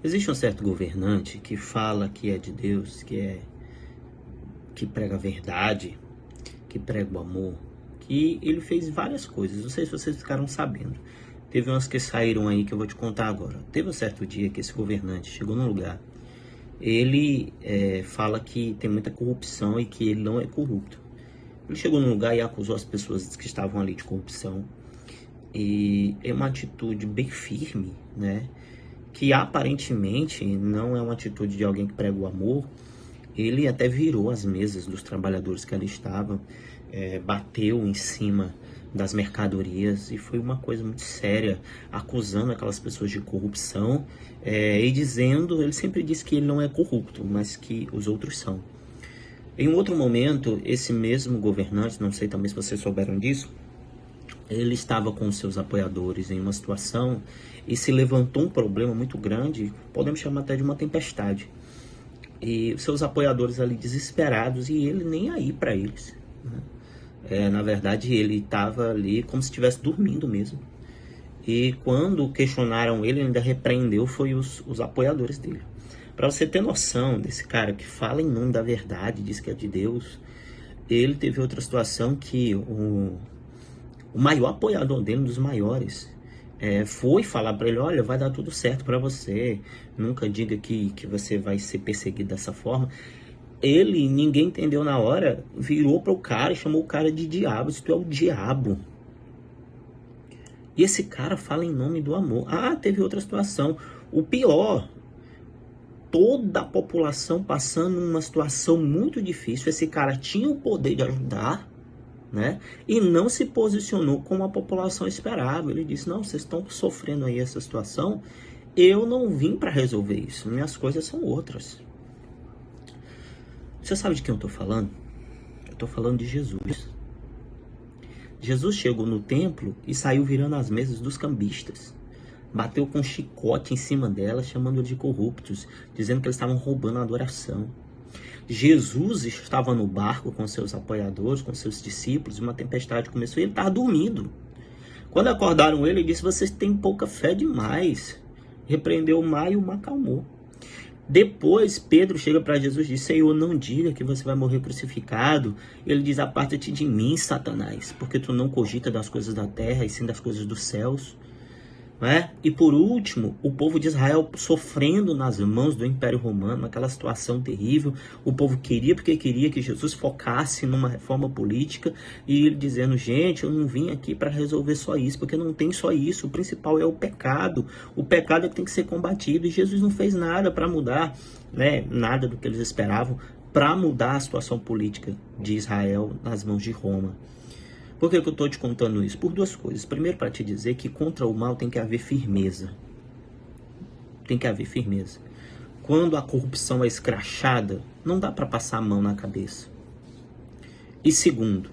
Existe um certo governante que fala que é de Deus, que prega a verdade, que prega o amor, que ele fez várias coisas. Não sei se vocês ficaram sabendo. Teve umas que saíram aí que eu vou te contar agora. Teve um certo dia que esse governante chegou num lugar. Ele fala que tem muita corrupção e que ele não é corrupto. Ele chegou num lugar e acusou as pessoas que estavam ali de corrupção. E é uma atitude bem firme, né? Que aparentemente não é uma atitude de alguém que prega o amor. Ele até virou as mesas dos trabalhadores que ali estavam, bateu em cima das mercadorias e foi uma coisa muito séria, acusando aquelas pessoas de corrupção e dizendo, ele sempre disse que ele não é corrupto, mas que os outros são. Em um outro momento, esse mesmo governante, não sei também se vocês souberam disso, ele estava com seus apoiadores em uma situação e se levantou um problema muito grande, podemos chamar até de uma tempestade. E seus apoiadores ali desesperados e ele nem aí para eles, né? Na verdade, ele estava ali como se estivesse dormindo mesmo. E quando questionaram ele ainda repreendeu foi os apoiadores dele. Para você ter noção desse cara que fala em nome da verdade, diz que é de Deus, ele teve outra situação que o maior apoiador dele, um dos maiores, foi falar para ele, olha, vai dar tudo certo para você, nunca diga que você vai ser perseguido dessa forma. Ninguém entendeu na hora, virou para o cara e chamou o cara de diabo, se tu é o diabo. E esse cara fala em nome do amor. Ah, teve outra situação, o pior, toda a população passando numa situação muito difícil, esse cara tinha o poder de ajudar, né? E não se posicionou como a população esperava. Ele disse, não, vocês estão sofrendo aí essa situação, eu não vim para resolver isso, minhas coisas são outras. Você sabe de quem eu estou falando? Eu estou falando de Jesus. Jesus chegou no templo e saiu virando as mesas dos cambistas. Bateu com um chicote em cima delas, chamando-eles de corruptos, dizendo que eles estavam roubando a adoração. Jesus estava no barco com seus apoiadores, com seus discípulos, e uma tempestade começou e ele estava dormindo. Quando acordaram ele disse, vocês têm pouca fé demais. Repreendeu o mar e o mar acalmou. Depois Pedro chega para Jesus e diz, Senhor, não diga que você vai morrer crucificado. Ele diz, aparta-te de mim, Satanás, porque tu não cogita das coisas da terra e sim das coisas dos céus. E por último, o povo de Israel sofrendo nas mãos do Império Romano, aquela situação terrível. O povo queria porque queria que Jesus focasse numa reforma política e ele dizendo, gente, eu não vim aqui para resolver só isso, porque não tem só isso, o principal é o pecado é que tem que ser combatido e Jesus não fez nada para mudar, nada do que eles esperavam, para mudar a situação política de Israel nas mãos de Roma. Por que eu estou te contando isso? Por duas coisas. Primeiro, para te dizer que contra o mal tem que haver firmeza. Tem que haver firmeza. Quando a corrupção é escrachada, não dá para passar a mão na cabeça. E segundo,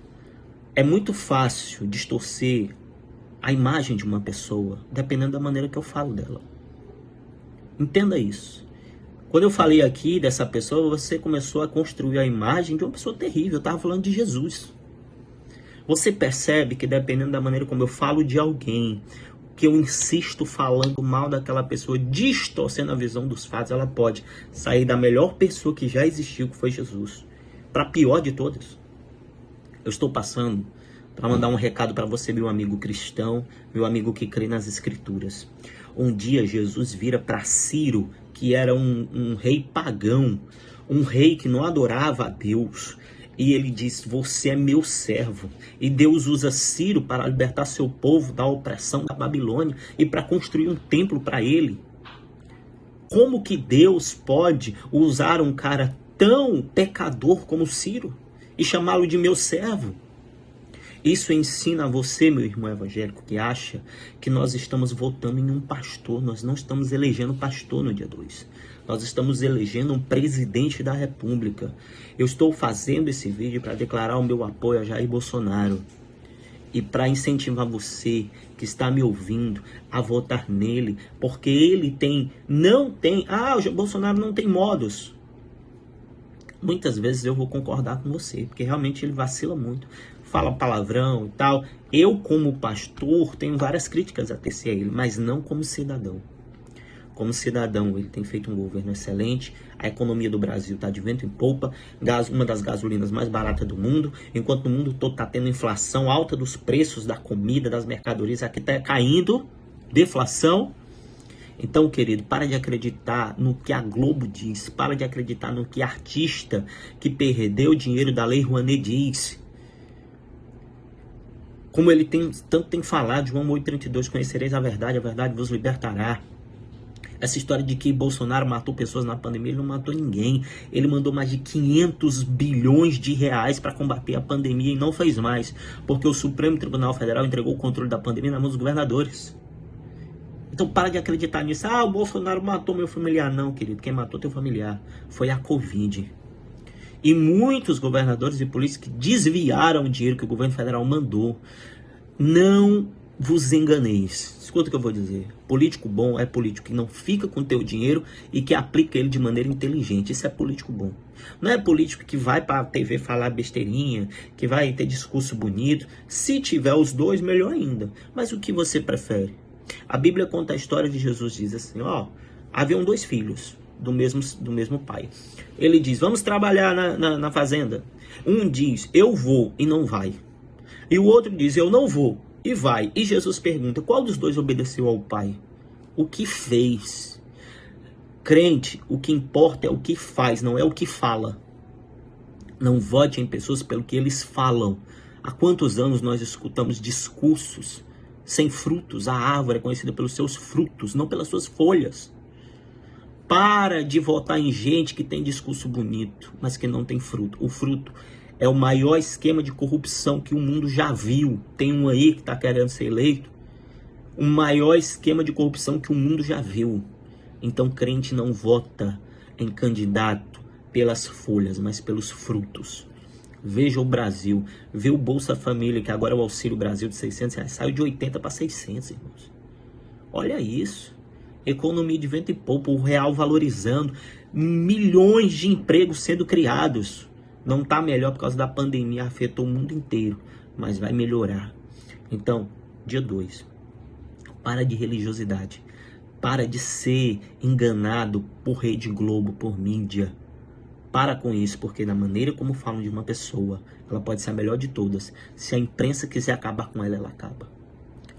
é muito fácil distorcer a imagem de uma pessoa, dependendo da maneira que eu falo dela. Entenda isso. Quando eu falei aqui dessa pessoa, você começou a construir a imagem de uma pessoa terrível. Eu estava falando de Jesus. Você percebe que dependendo da maneira como eu falo de alguém, que eu insisto falando mal daquela pessoa, distorcendo a visão dos fatos, ela pode sair da melhor pessoa que já existiu, que foi Jesus, para a pior de todas. Eu estou passando para mandar um recado para você, meu amigo cristão, meu amigo que crê nas Escrituras. Um dia Jesus vira para Ciro, que era um rei pagão, um rei que não adorava a Deus. E ele diz, você é meu servo. E Deus usa Ciro para libertar seu povo da opressão da Babilônia e para construir um templo para ele. Como que Deus pode usar um cara tão pecador como Ciro e chamá-lo de meu servo? Isso ensina a você, meu irmão evangélico, que acha que nós estamos votando em um pastor. Nós não estamos elegendo pastor no dia 2. Nós estamos elegendo um presidente da República. Eu estou fazendo esse vídeo para declarar o meu apoio a Jair Bolsonaro. E para incentivar você que está me ouvindo a votar nele. Porque ele o Bolsonaro não tem modos. Muitas vezes eu vou concordar com você, porque realmente ele vacila muito. Fala palavrão e tal. Eu, como pastor, tenho várias críticas a tecer a ele, mas não como cidadão. como cidadão, ele tem feito um governo excelente. A economia do Brasil está de vento em popa, uma das gasolinas mais baratas do mundo, enquanto o mundo todo está tendo inflação alta dos preços da comida, das mercadorias, aqui está caindo, deflação. Então, querido, para de acreditar no que a Globo diz, para de acreditar no que artista que perdeu o dinheiro da Lei Rouanet diz. Como ele tanto tem falado, João 8,32, conhecereis a verdade vos libertará. Essa história de que Bolsonaro matou pessoas na pandemia, ele não matou ninguém. Ele mandou mais de 500 bilhões de reais para combater a pandemia e não fez mais, porque o Supremo Tribunal Federal entregou o controle da pandemia na mão dos governadores. Então para de acreditar nisso. Ah, o Bolsonaro matou meu familiar. Não, querido, quem matou teu familiar foi a Covid. E muitos governadores e políticos que desviaram o dinheiro que o governo federal mandou. Não vos enganeis. Escuta o que eu vou dizer. Político bom é político que não fica com o teu dinheiro e que aplica ele de maneira inteligente. Isso é político bom. Não é político que vai para a TV falar besteirinha, que vai ter discurso bonito. Se tiver os dois, melhor ainda. Mas o que você prefere? A Bíblia conta a história de Jesus, diz assim, ó, haviam 2 filhos do mesmo pai. Ele diz, vamos trabalhar na fazenda. Um diz, eu vou e não vai. E o outro diz, eu não vou e vai. E Jesus pergunta, qual dos dois obedeceu ao pai? O que fez? Crente, o que importa é o que faz, não é o que fala. Não vote em pessoas pelo que eles falam. Há quantos anos nós escutamos discursos sem frutos? A árvore é conhecida pelos seus frutos, não pelas suas folhas. Para de votar em gente que tem discurso bonito, mas que não tem fruto. O fruto é o maior esquema de corrupção que o mundo já viu. Tem um aí que está querendo ser eleito. O maior esquema de corrupção que o mundo já viu. Então crente não vota em candidato pelas folhas, mas pelos frutos. Veja o Brasil, vê o Bolsa Família, que agora é o Auxílio Brasil de R$600, saiu de 80 para 600, irmãos. Olha isso, economia de vento e popa, o real valorizando, milhões de empregos sendo criados. Não está melhor por causa da pandemia, afetou o mundo inteiro, mas vai melhorar. Então, dia 2, para de religiosidade, para de ser enganado por Rede Globo, por mídia. Para com isso, porque na maneira como falam de uma pessoa, ela pode ser a melhor de todas. Se a imprensa quiser acabar com ela, ela acaba.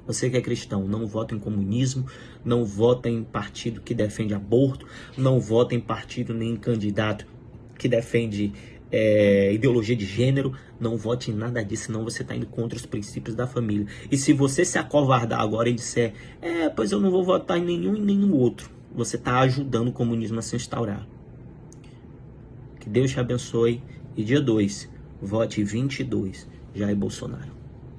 Você que é cristão, não vota em comunismo, não vota em partido que defende aborto, não vota em partido nem em candidato que defende ideologia de gênero, não vote em nada disso, senão você está indo contra os princípios da família. E se você se acovardar agora e disser, pois eu não vou votar em nenhum e nem no outro, você está ajudando o comunismo a se instaurar. Que Deus te abençoe. E dia 2, vote 22, Jair Bolsonaro.